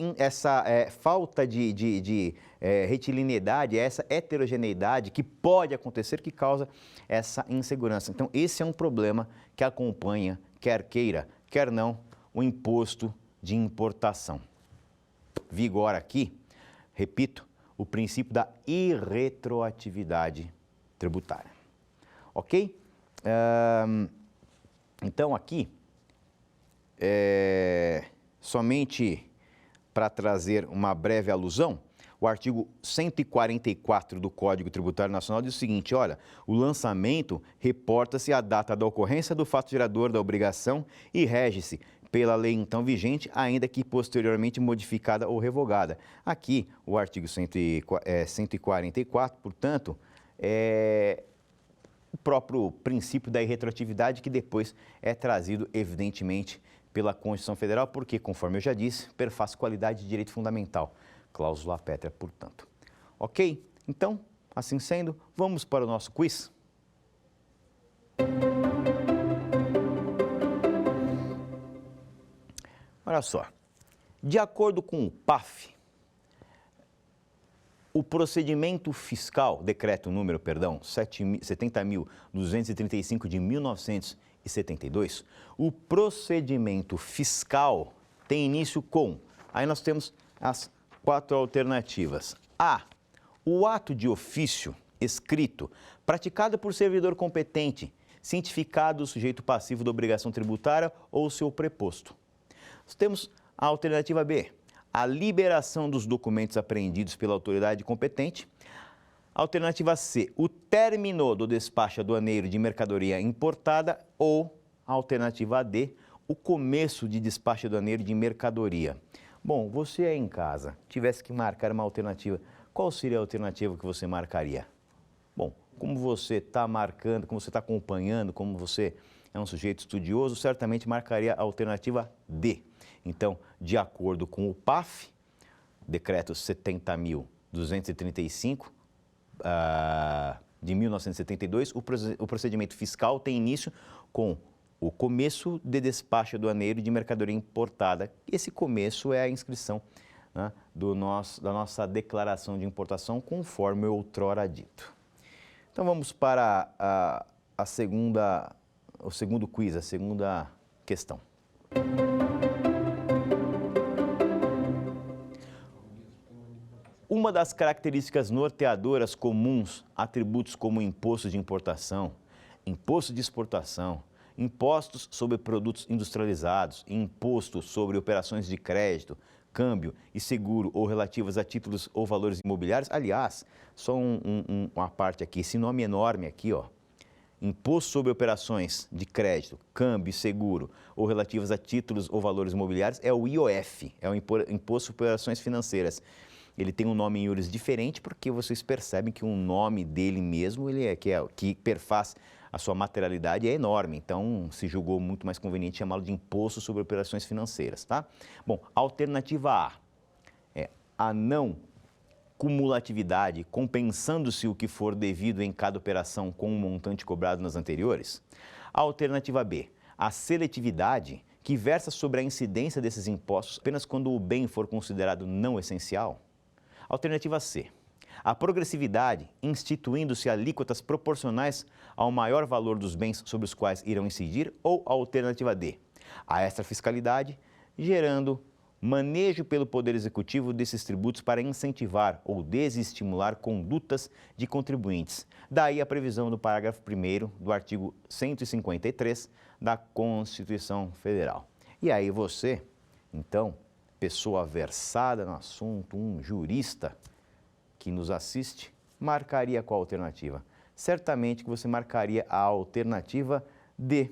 falta de retilineidade, essa heterogeneidade que pode acontecer, que causa essa insegurança. Então, esse é um problema que acompanha, quer queira, quer não, o imposto de importação. Vigora aqui, repito, o princípio da irretroatividade tributária. Ok? Então, aqui, somente para trazer uma breve alusão, o artigo 144 do Código Tributário Nacional diz o seguinte, olha, o lançamento reporta-se à data da ocorrência do fato gerador da obrigação e rege-se pela lei então vigente, ainda que posteriormente modificada ou revogada. Aqui, o artigo 144, portanto, é o próprio princípio da irretroatividade que depois é trazido, evidentemente, pela Constituição Federal, porque, conforme eu já disse, perfaz qualidade de direito fundamental. Cláusula pétrea, portanto. Ok? Então, assim sendo, vamos para o nosso quiz? Olha só, de acordo com o PAF, o procedimento fiscal, decreto número, 70.235 de 1972, o procedimento fiscal tem início com... Aí nós temos as 4 alternativas. A. O ato de ofício escrito, praticado por servidor competente, cientificado o sujeito passivo da obrigação tributária ou seu preposto. Nós temos a alternativa B. A liberação dos documentos apreendidos pela autoridade competente. Alternativa C, o término do despacho aduaneiro de mercadoria importada. Ou, alternativa D, o começo de despacho aduaneiro de mercadoria. Bom, você aí em casa tivesse que marcar uma alternativa, qual seria a alternativa que você marcaria? Bom, como você está marcando, como você está acompanhando, como você é um sujeito estudioso, certamente marcaria a alternativa D. Então, de acordo com o PAF, decreto 70.235, de 1972, o procedimento fiscal tem início com o começo de despacho aduaneiro de mercadoria importada. Esse começo é a inscrição, né, da nossa declaração de importação, conforme outrora dito. Então vamos para o segundo quiz, a segunda questão. Uma das características norteadoras comuns a tributos como imposto de importação, imposto de exportação, impostos sobre produtos industrializados e imposto sobre operações de crédito, câmbio e seguro ou relativas a títulos ou valores imobiliários. Aliás, só uma parte aqui, esse nome enorme aqui, ó, imposto sobre operações de crédito, câmbio e seguro ou relativas a títulos ou valores imobiliários é o IOF, é o Imposto sobre Operações Financeiras. Ele tem um nome em iuris diferente porque vocês percebem que o nome dele mesmo, que perfaz a sua materialidade, é enorme. Então, se julgou muito mais conveniente chamá-lo de Imposto sobre Operações Financeiras, tá? Bom, alternativa A é a não cumulatividade, compensando-se o que for devido em cada operação com o montante cobrado nas anteriores. A alternativa B, a seletividade, que versa sobre a incidência desses impostos apenas quando o bem for considerado não essencial. Alternativa C, a progressividade, instituindo-se alíquotas proporcionais ao maior valor dos bens sobre os quais irão incidir. Ou a alternativa D, a extrafiscalidade, gerando manejo pelo Poder Executivo desses tributos para incentivar ou desestimular condutas de contribuintes. Daí a previsão do parágrafo 1º do artigo 153 da Constituição Federal. E aí você, então, pessoa versada no assunto, um jurista que nos assiste, marcaria qual alternativa? Certamente que você marcaria a alternativa D,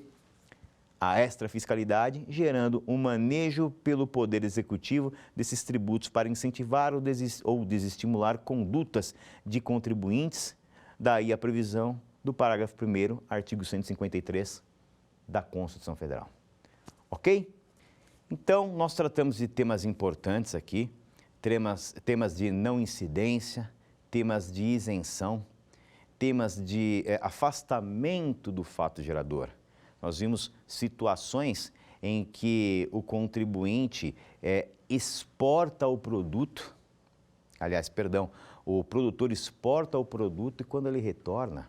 a extrafiscalidade, gerando um manejo pelo Poder Executivo desses tributos para incentivar ou desestimular condutas de contribuintes. Daí a previsão do parágrafo 1º, artigo 153 da Constituição Federal. Ok? Então, nós tratamos de temas importantes aqui, temas de não incidência, temas de isenção, temas de afastamento do fato gerador. Nós vimos situações em que o contribuinte exporta o produto, o produtor exporta o produto e quando ele retorna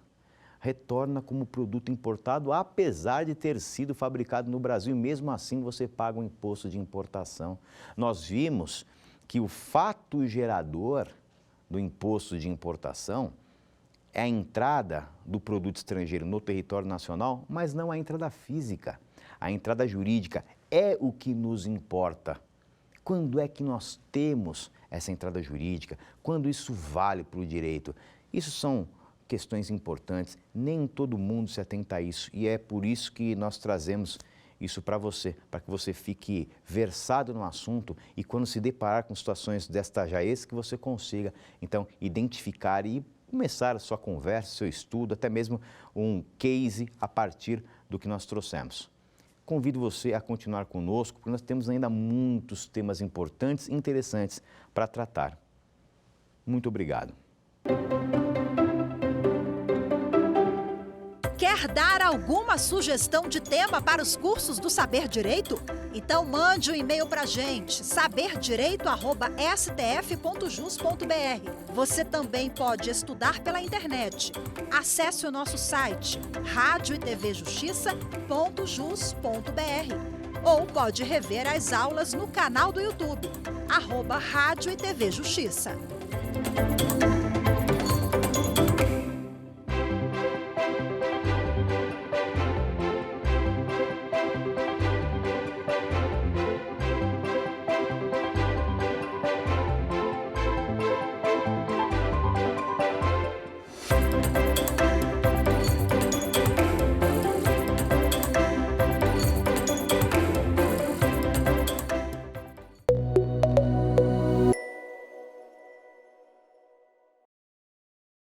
como produto importado, apesar de ter sido fabricado no Brasil, e mesmo assim você paga o imposto de importação. Nós vimos que o fato gerador do imposto de importação é a entrada do produto estrangeiro no território nacional, mas não a entrada física. A entrada jurídica é o que nos importa. Quando é que nós temos essa entrada jurídica? Quando isso vale para o direito? Isso são questões importantes, nem todo mundo se atenta a isso e é por isso que nós trazemos isso para que você fique versado no assunto e quando se deparar com situações desta jaez, que você consiga, então, identificar e começar a sua conversa, seu estudo, até mesmo um case a partir do que nós trouxemos. Convido você a continuar conosco, porque nós temos ainda muitos temas importantes e interessantes para tratar. Muito obrigado. Quer dar alguma sugestão de tema para os cursos do Saber Direito? Então mande um e-mail para a gente, saberdireito@stf.jus.br. Você também pode estudar pela internet. Acesse o nosso site radioetvjustiça.jus.br. ou pode rever as aulas no canal do YouTube, @Rádio e TV Justiça.